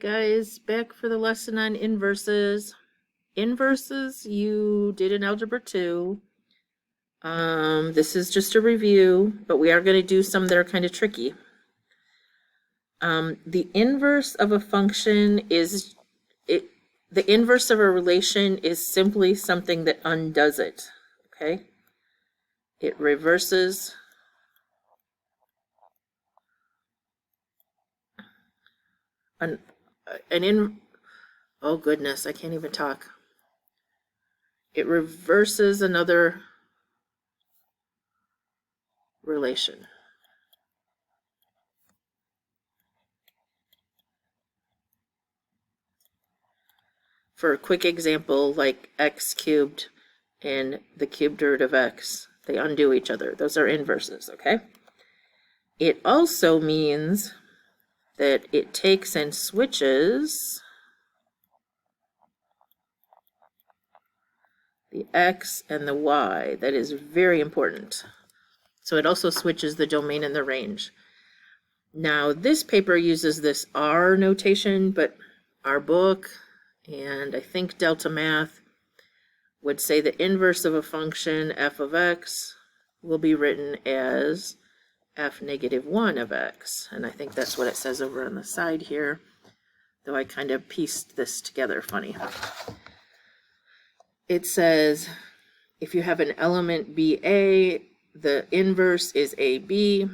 guys, back for the lesson on inverses. Inverses you did in Algebra 2. This is just a review, but we are going to do some that are kind of tricky. The inverse of a function is, the inverse of a relation is simply something that undoes it, okay? It reverses oh goodness, I can't even talk. It reverses another relation. For a quick example, like x cubed and the cubed root of x, they undo each other. Those are inverses, okay? It also means that it takes and switches the x and the y. That is very important. So it also switches the domain and the range. Now, this paper uses this R notation, but our book, and I think Delta Math, would say the inverse of a function, f of x, will be written as f negative 1 of x. And I think that's what it says over on the side here, though I kind of pieced this together funny. It says if you have an element BA, the inverse is AB,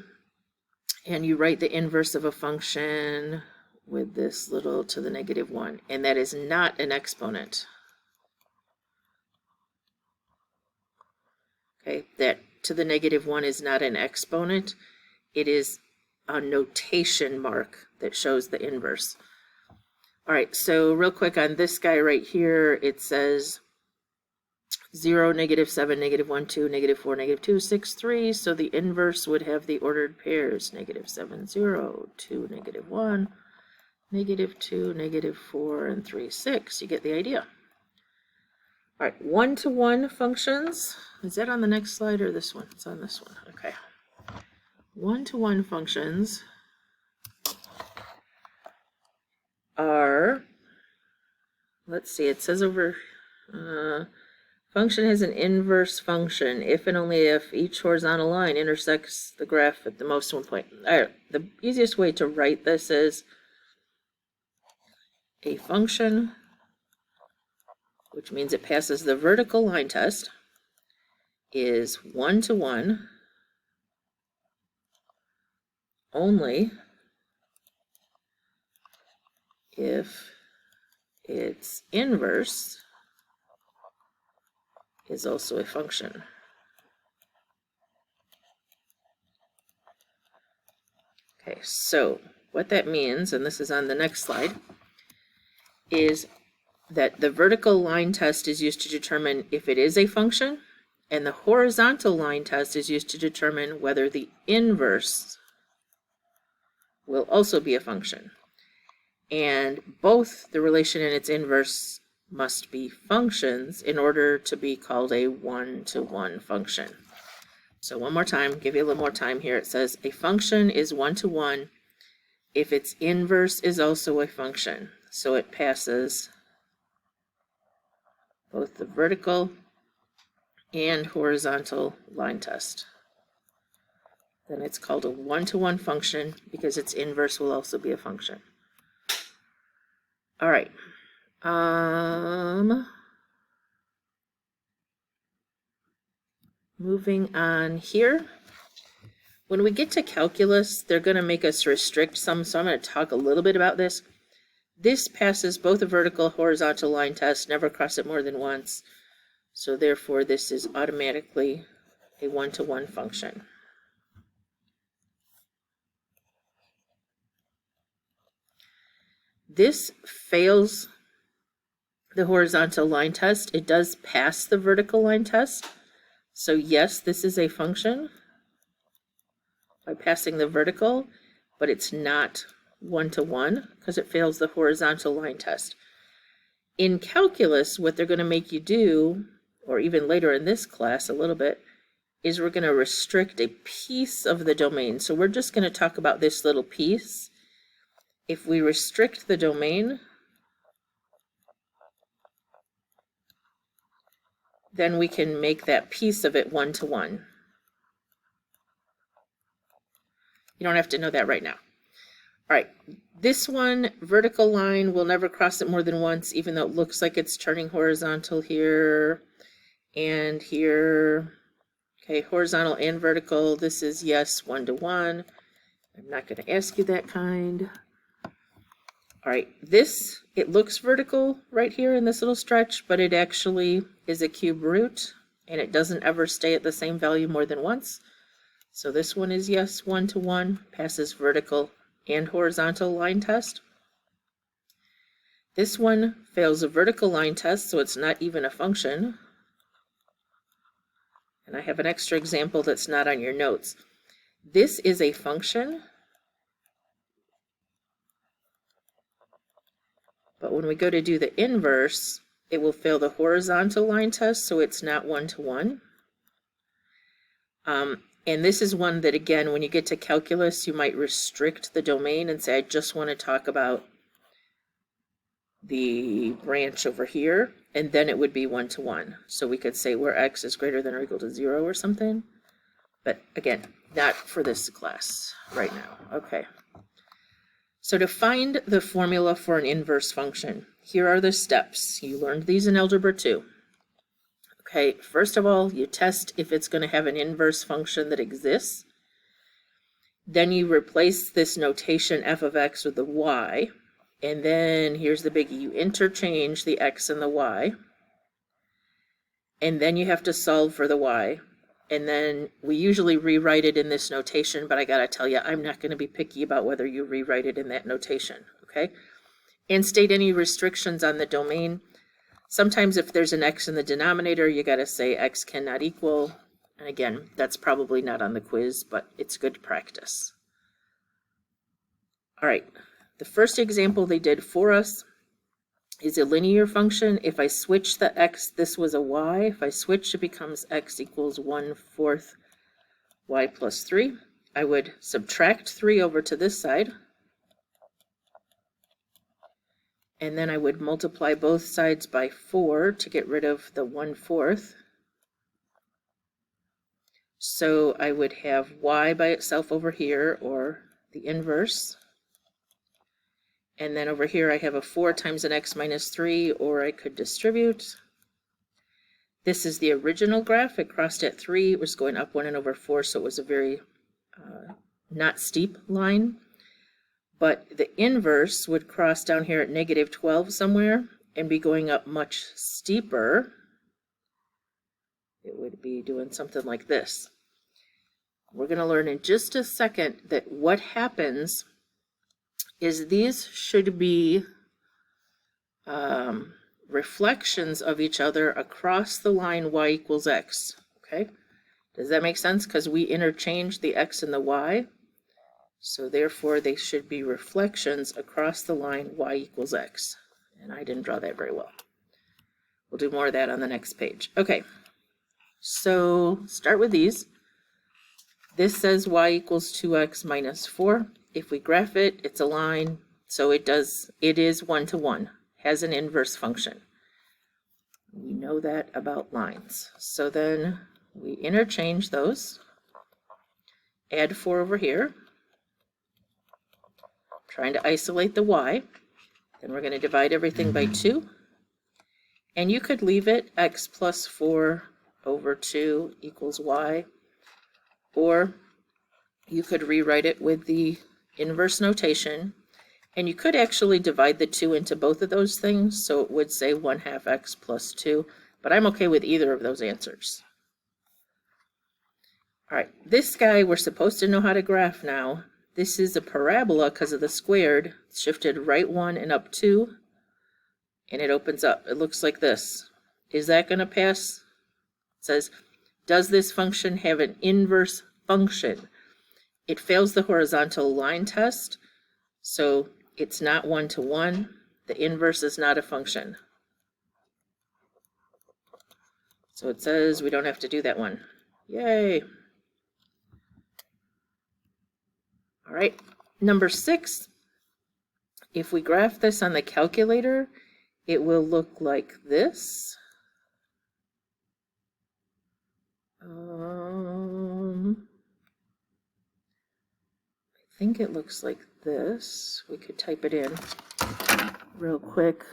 and you write the inverse of a function with this little to the negative 1, and that is not an exponent. Okay, that to the negative 1 is not an exponent. It is a notation mark that shows the inverse. All right, so real quick on this guy right here, it says 0, negative 7, negative 1, 2, negative 4, negative 2, 6, 3. So the inverse would have the ordered pairs, negative 7, 0, 2, negative 1, negative 2, negative 4, and 3, 6. You get the idea. All right, one-to-one functions. Is that on the next slide or this one? It's on this one. Okay. One-to-one functions are, let's see, it says over, function has an inverse function if and only if each horizontal line intersects the graph at the most one point. All right, the easiest way to write this is a function, which means it passes the vertical line test, is one-to-one only if its inverse is also a function. Okay, so what that means, and this is on the next slide, is that the vertical line test is used to determine if it is a function, and the horizontal line test is used to determine whether the inverse will also be a function. And both the relation and its inverse must be functions in order to be called a one-to-one function. So one more time, give you a little more time here. It says a function is one-to-one if its inverse is also a function. So it passes both the vertical and horizontal line test. Then it's called a one-to-one function because its inverse will also be a function. All right. Moving on here. When we get to calculus, they're going to make us restrict some, so I'm going to talk a little bit about this. This passes both a vertical horizontal line test, never cross it more than once. So therefore, this is automatically a one-to-one function. This fails the horizontal line test. It does pass the vertical line test. So yes, this is a function by passing the vertical, but it's not one-to-one because it fails the horizontal line test. In calculus, what they're going to make you do, or even later in this class a little bit, is we're going to restrict a piece of the domain. So we're just going to talk about this little piece. if we restrict the domain, then we can make that piece of it one-to-one. You don't have to know that right now. All right, this one, vertical line, will never cross it more than once, even though it looks like it's turning horizontal here and here. Okay, horizontal and vertical, this is yes, one-to-one. I'm not going to ask you that kind. All right, this, it looks vertical right here in this little stretch, but it actually is a cube root, and it doesn't ever stay at the same value more than once. So this one is yes, one-to-one, passes vertical and horizontal line test. This one fails a vertical line test, so it's not even a function. And I have an extra example that's not on your notes. This is a function, but when we go to do the inverse, it will fail the horizontal line test, so it's not one-to-one. And this is one that, again, when you get to calculus, you might restrict the domain and say, I just want to talk about the branch over here, and then it would be one-to-one. So we could say where x is greater than or equal to 0 or something. But again, not for this class right now. Okay. So to find the formula for an inverse function, here are the steps. You learned these in Algebra 2. Okay, first of all, you test if it's going to have an inverse function that exists. Then you replace this notation f of x with the y. And then here's the biggie. You interchange the x and the y. And then you have to solve for the y. And then we usually rewrite it in this notation, but I got to tell you, I'm not going to be picky about whether you rewrite it in that notation. Okay? And state any restrictions on the domain. Sometimes if there's an x in the denominator, you got to say x cannot equal. And again, that's probably not on the quiz, but it's good practice. All right, the first example they did for us is a linear function. If I switch the x, this was a y. If I switch, it becomes x equals 1/4 y plus 3. I would subtract 3 over to this side. And then I would multiply both sides by 4 to get rid of the 1/4. So I would have y by itself over here, or the inverse. And then over here I have a 4 times an x minus 3, or I could distribute. This is the original graph. It crossed at 3. It was going up 1/4, so it was a very not steep line. But the inverse would cross down here at -12 somewhere and be going up much steeper. It would be doing something like this. We're going to learn in just a second that what happens is these should be reflections of each other across the line y equals x. Okay? Does that make sense? Because we interchanged the x and the y. So therefore, they should be reflections across the line y equals x. And I didn't draw that very well. We'll do more of that on the next page. Okay, so start with these. This says y equals 2x minus 4. If we graph it, it's a line. So it is one-to-one, has an inverse function. We know that about lines. So then we interchange those. Add 4 over here. Trying to isolate the y. Then we're going to divide everything by 2. And you could leave it x plus 4 over 2 equals y. Or you could rewrite it with the inverse notation. And you could actually divide the 2 into both of those things. So it would say 1/2 x plus 2. But I'm okay with either of those answers. All right, this guy we're supposed to know how to graph now. This is a parabola because of the squared. It's shifted right 1 and up 2, and it opens up. It looks like this. Is that going to pass? It says, does this function have an inverse function? It fails the horizontal line test, so it's not one-to-one. The inverse is not a function. So it says we don't have to do that one. Yay! All right, number 6, if we graph this on the calculator, it will look like this. I think it looks like this. We could type it in real quick.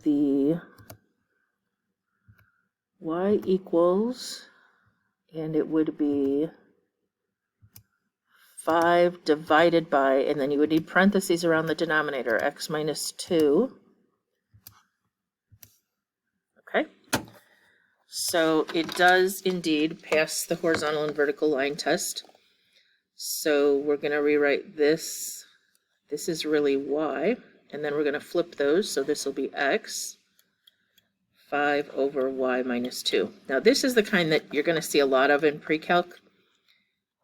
The y equals, and it would be 5 divided by, and then you would need parentheses around the denominator, x minus 2. Okay, so it does indeed pass the horizontal and vertical line test. So we're going to rewrite this. This is really y, and then we're going to flip those, so this will be x, 5 over y minus 2. Now this is the kind that you're going to see a lot of in pre-calc.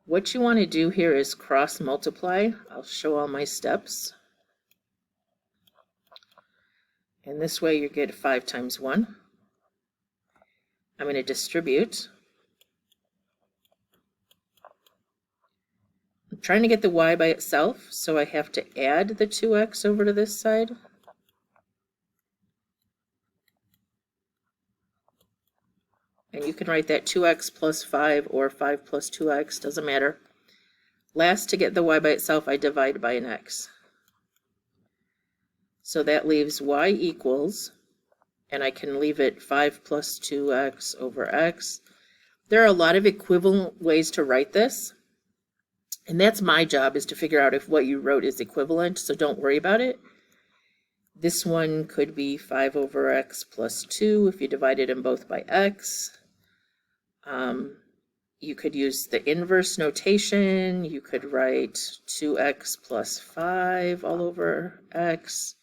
What you want to do here is cross multiply. I'll show all my steps. And this way you get 5 times 1. I'm going to distribute. I'm trying to get the y by itself, so I have to add the 2x over to this side. And you can write that 2x plus 5 or 5 plus 2x, doesn't matter. Last, to get the y by itself, I divide by an x. So that leaves y equals, and I can leave it 5 plus 2x over x. There are a lot of equivalent ways to write this. And that's my job, is to figure out if what you wrote is equivalent, so don't worry about it. This one could be 5 over x plus 2 if you divided them both by x. You could use the inverse notation. You could write 2x plus 5 all over x,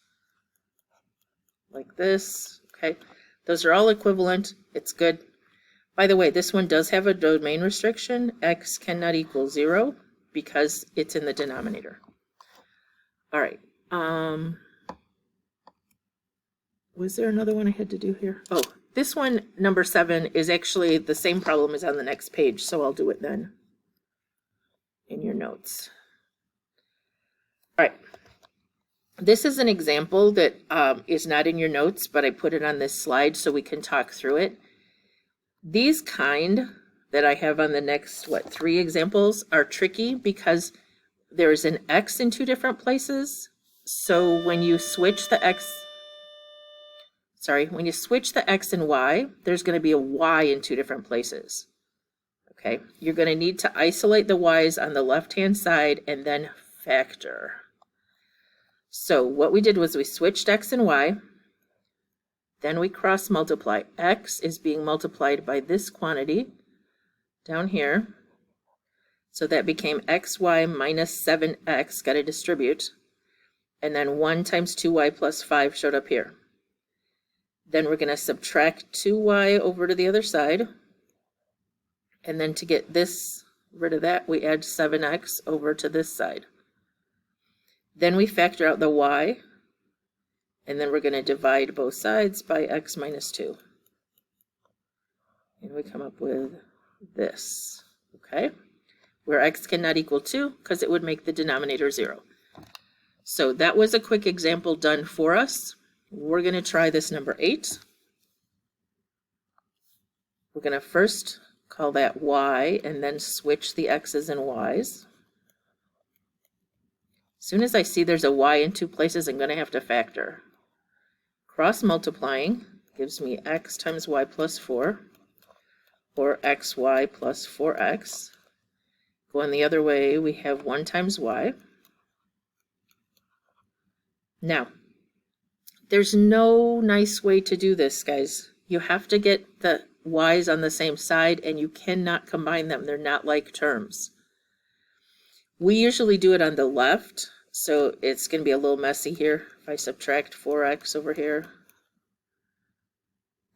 like this. Okay, those are all equivalent. It's good. By the way, this one does have a domain restriction. X cannot equal 0 because it's in the denominator. All right. Was there another one I had to do here? Oh, this one, number 7, is actually the same problem as on the next page, so I'll do it then in your notes. All right. This is an example that is not in your notes, but I put it on this slide so we can talk through it. These kind that I have on the next, 3 examples are tricky because there's an x in 2 different places. So when you switch the x, when you switch the x and y, there's going to be a y in 2 different places. Okay, you're going to need to isolate the y's on the left-hand side and then factor. So what we did was we switched x and y, then we cross multiply. X is being multiplied by this quantity down here. So that became xy minus 7x, got to distribute. And then 1 times 2y plus 5 showed up here. Then we're going to subtract 2y over to the other side. And then to get this rid of that, we add 7x over to this side. Then we factor out the y. And then we're going to divide both sides by x minus 2. And we come up with this, okay? Where x cannot equal 2 because it would make the denominator 0. So that was a quick example done for us. We're going to try this number 8. We're going to first call that y and then switch the x's and y's. As soon as I see there's a y in 2 places, I'm going to have to factor. Cross multiplying gives me x times y plus 4, or xy plus 4x. Going the other way, we have 1 times y. Now, there's no nice way to do this, guys. You have to get the y's on the same side, and you cannot combine them. They're not like terms. We usually do it on the left, so it's going to be a little messy here. If I subtract 4x over here,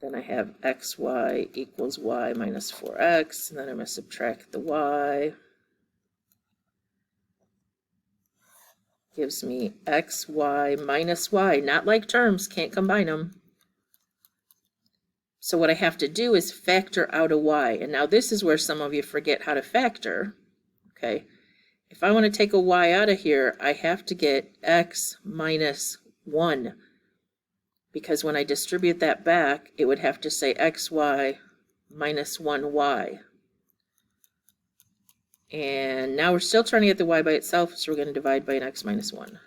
then I have xy equals y minus 4x, and then I'm going to subtract the y. Gives me xy minus y, not like terms, can't combine them. So what I have to do is factor out a y, and now this is where some of you forget how to factor, okay? If I want to take a y out of here, I have to get x minus 1, because when I distribute that back, it would have to say xy minus 1y. And now we're still trying to get the y by itself, so we're going to divide by an x minus 1.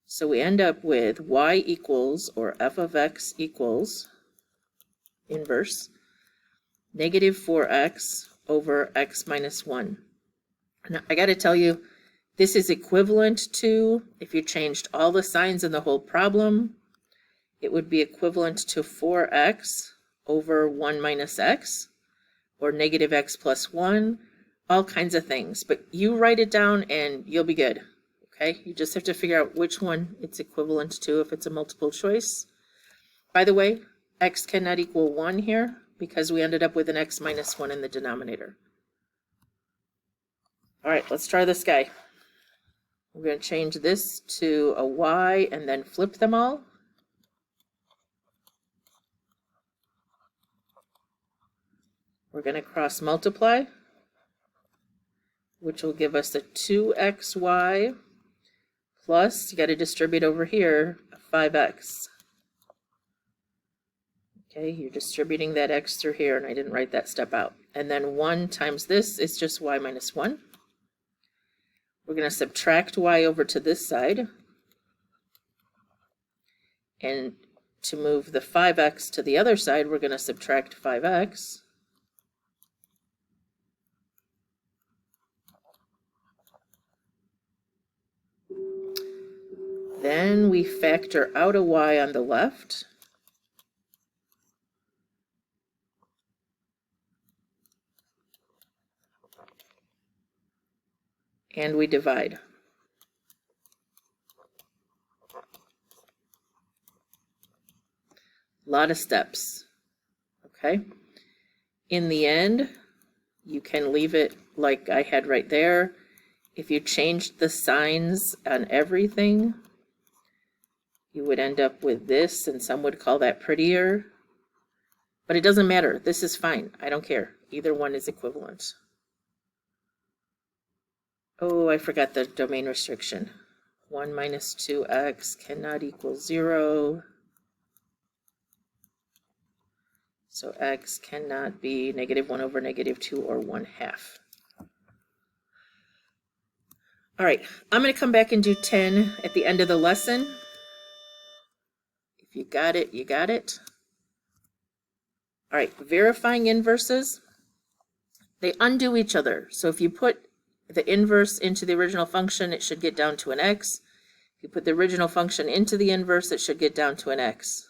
So we end up with y equals, or f of x equals, inverse, negative 4x over x minus 1. Now, I got to tell you, this is equivalent to, if you changed all the signs in the whole problem, it would be equivalent to 4x over 1 minus x, or negative x plus 1, all kinds of things. But you write it down and you'll be good, okay? You just have to figure out which one it's equivalent to if it's a multiple choice. By the way, x cannot equal 1 here because we ended up with an x minus 1 in the denominator. All right, let's try this guy. We're going to change this to a y and then flip them all. We're going to cross multiply, which will give us a 2xy plus, you got to distribute over here, a 5x. Okay, you're distributing that x through here, and I didn't write that step out. And then 1 times this is just y minus 1. We're going to subtract y over to this side. And to move the 5x to the other side, we're going to subtract 5x. Then we factor out a y on the left. And we divide. A lot of steps, okay? In the end, you can leave it like I had right there. If you changed the signs on everything, you would end up with this, and some would call that prettier. But it doesn't matter. This is fine. I don't care. Either one is equivalent. Oh, I forgot the domain restriction. 1 minus 2x cannot equal 0. So x cannot be negative 1 over negative 2 or 1/2. All right, I'm going to come back and do 10 at the end of the lesson. If you got it, you got it. All right, verifying inverses. They undo each other. So if you put the inverse into the original function, it should get down to an x. If you put the original function into the inverse, it should get down to an x.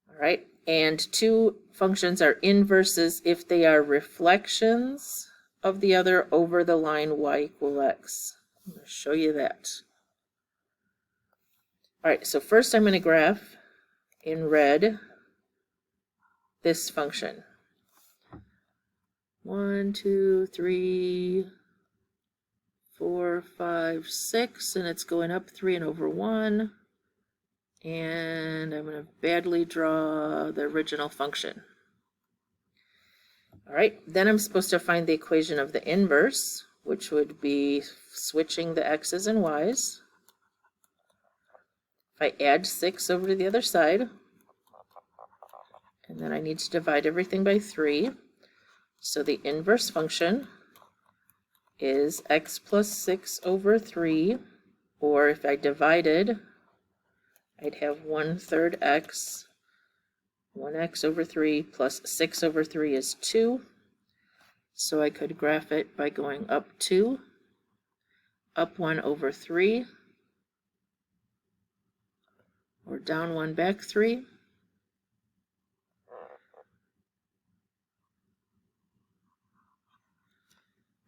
All right, and two functions are inverses if they are reflections of the other over the line y equal x. I'm going to show you that. All right, so first I'm going to graph in red this function. 1, 2, 3, 4, 5, 6, and it's going up 3 and over 1. And I'm going to badly draw the original function. All right, then I'm supposed to find the equation of the inverse, which would be switching the x's and y's. If I add 6 over to the other side, and then I need to divide everything by 3. So the inverse function is x plus 6 over 3, or if I divided, I'd have 1/3 x, 1x over 3 plus 6 over 3 is 2. So I could graph it by going up 2, up 1 over 3, or down 1 back 3.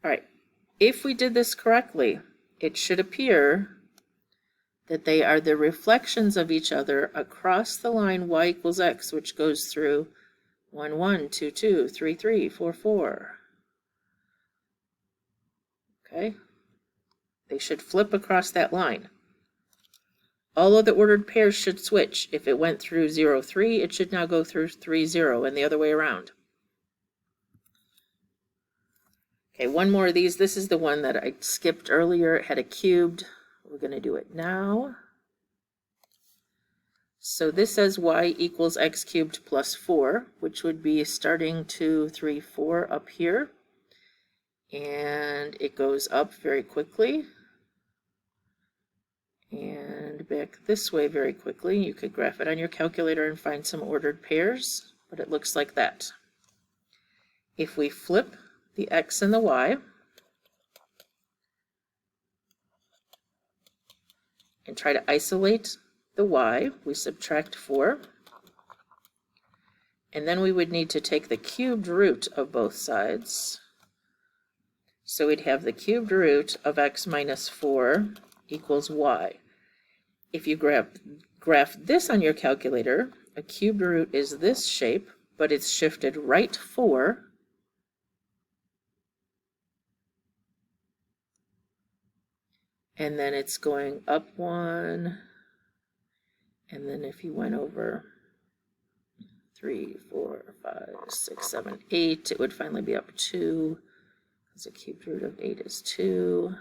All right, if we did this correctly, it should appear that they are the reflections of each other across the line y equals x, which goes through 1, 1, 2, 2, 3, 3, 4, 4. Okay, they should flip across that line. All of the ordered pairs should switch. If it went through 0, 3, it should now go through 3, 0, and the other way around. Okay, one more of these. This is the one that I skipped earlier. It had a cubed We're going to do it now. So this says y equals x cubed plus 4, which would be starting 2, 3, 4 up here. And it goes up very quickly. And back this way very quickly. You could graph it on your calculator and find some ordered pairs, but it looks like that. If we flip the x and the y, and try to isolate the y, we subtract 4. And then we would need to take the cubed root of both sides. So we'd have the cubed root of x minus 4 equals y. If you graph this on your calculator, a cubed root is this shape, but it's shifted right 4. And then it's going up 1. And then if you went over 3, 4, 5, 6, 7, 8, it would finally be up 2. Because the cubed root of 8 is 2.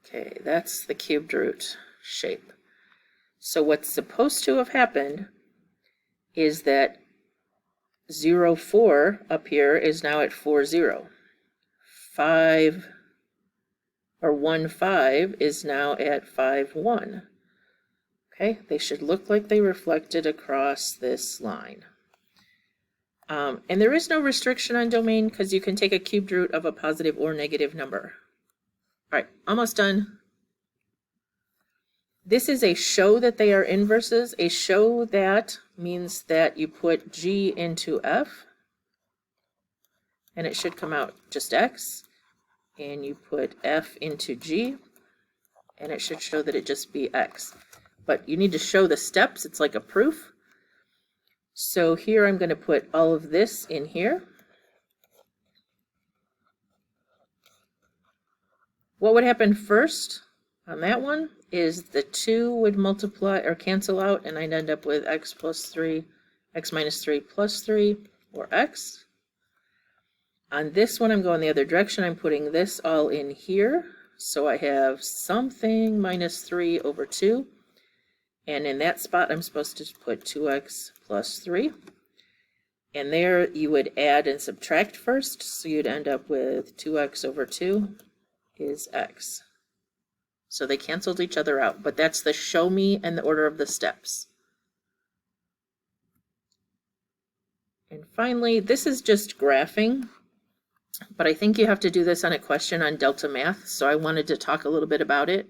Okay, that's the cubed root shape. So what's supposed to have happened is that 0, 4 up here is now at 4, 0. 5 or 1, 5 is now at 5, 1. Okay, they should look like they reflected across this line. And there is no restriction on domain because you can take a cubed root of a positive or negative number. All right, almost done. This is a show that they are inverses. A show that means that you put G into F, and it should come out just X. And you put F into G, and it should show that it just be X. But you need to show the steps. It's like a proof. So here I'm going to put all of this in here. What would happen first on that one is the 2 would multiply or cancel out, and I'd end up with x plus 3, x minus 3 plus 3, or x. On this one, I'm going the other direction. I'm putting this all in here. So I have something minus 3 over 2. And in that spot, I'm supposed to put 2x plus 3. And there you would add and subtract first. So you'd end up with 2x over 2 is x. So they canceled each other out. But that's the show me and the order of the steps. And finally, this is just graphing. But I think you have to do this on a question on Delta Math, so I wanted to talk a little bit about it.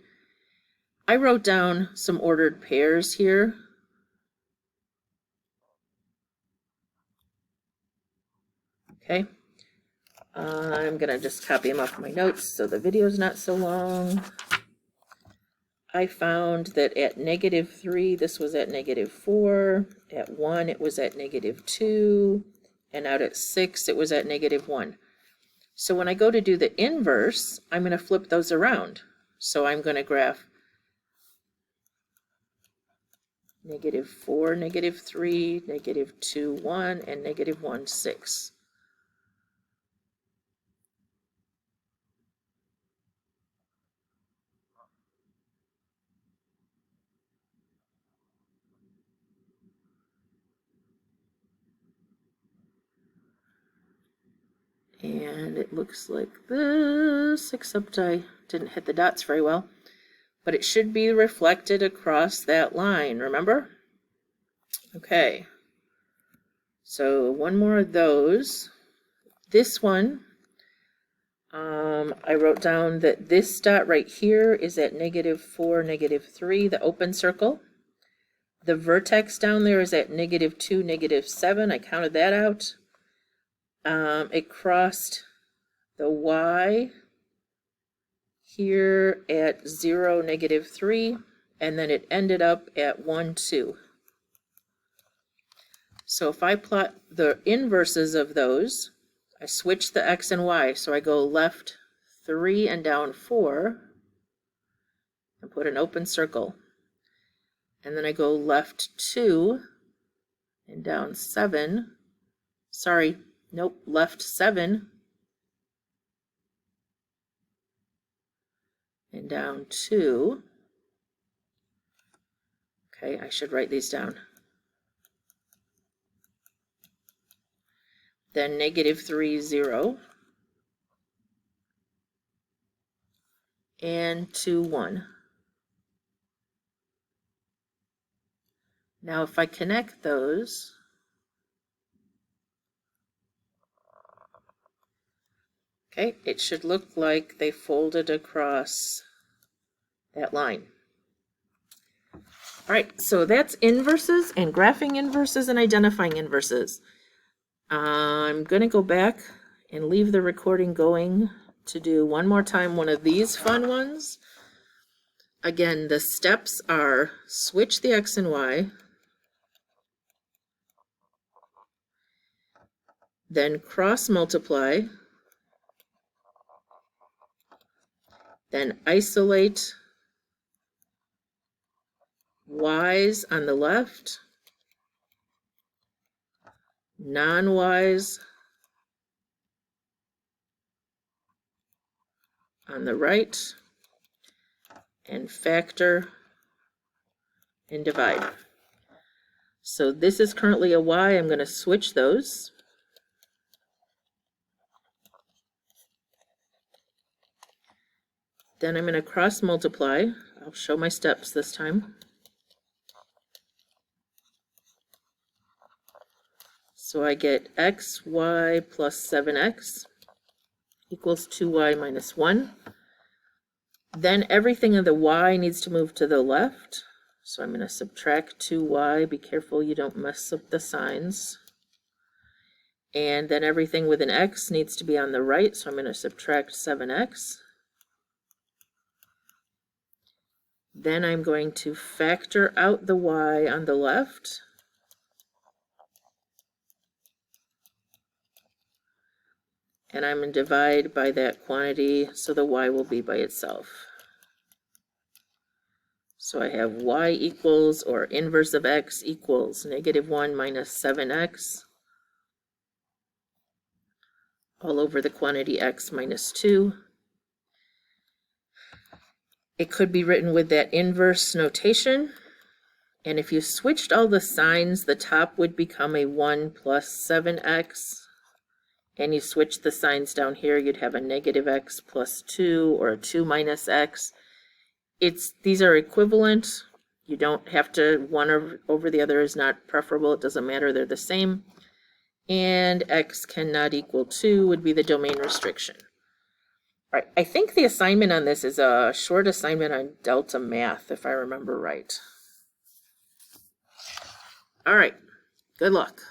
I wrote down some ordered pairs here. Okay. I'm going to just copy them off my notes so the video is not so long. I found that at -3, this was at -4. At 1, it was at -2. And out at 6, it was at -1. So when I go to do the inverse, I'm going to flip those around. So I'm going to graph -4, -3, -2, 1, and -1, 6. And it looks like this, except I didn't hit the dots very well. But it should be reflected across that line, remember? Okay. So one more of those. This one, I wrote down that this dot right here is at -4, -3, the open circle. The vertex down there is at -2, -7. I counted that out. It crossed the y here at 0, -3, and then it ended up at 1, 2. So if I plot the inverses of those, I switch the x and y, so I go left 3 and down 4, and put an open circle. and then I go left 2 and down 7. Sorry, nope, left 7 and down 2. Okay, I should write these down. Then -3, 0. And 2, 1. Now if I connect those, okay, it should look like they folded across that line. All right, so that's inverses and graphing inverses and identifying inverses. I'm going to go back and leave the recording going to do one more time one of these fun ones. Again, the steps are switch the x and y, then cross multiply, then isolate y's on the left, non-y's on the right, and factor and divide. So this is currently a y. I'm going to switch those. Then I'm going to cross multiply. I'll show my steps this time. So I get xy plus 7x equals 2y minus 1. Then everything of the y needs to move to the left. So I'm going to subtract 2y. Be careful you don't mess up the signs. And then everything with an x needs to be on the right. So I'm going to subtract 7x. Then I'm going to factor out the y on the left. And I'm going to divide by that quantity, so the y will be by itself. So I have y equals, or inverse of x equals, -1 minus 7x, all over the quantity x minus 2. It could be written with that inverse notation. And if you switched all the signs, the top would become a 1 plus 7x. And you switch the signs down here, you'd have a -x plus 2 or a 2 minus x. These are equivalent. You don't have to, one over the other is not preferable. It doesn't matter, they're the same. And x cannot equal 2 would be the domain restriction. All right, I think the assignment on this is a short assignment on delta math, if I remember right. All right, good luck.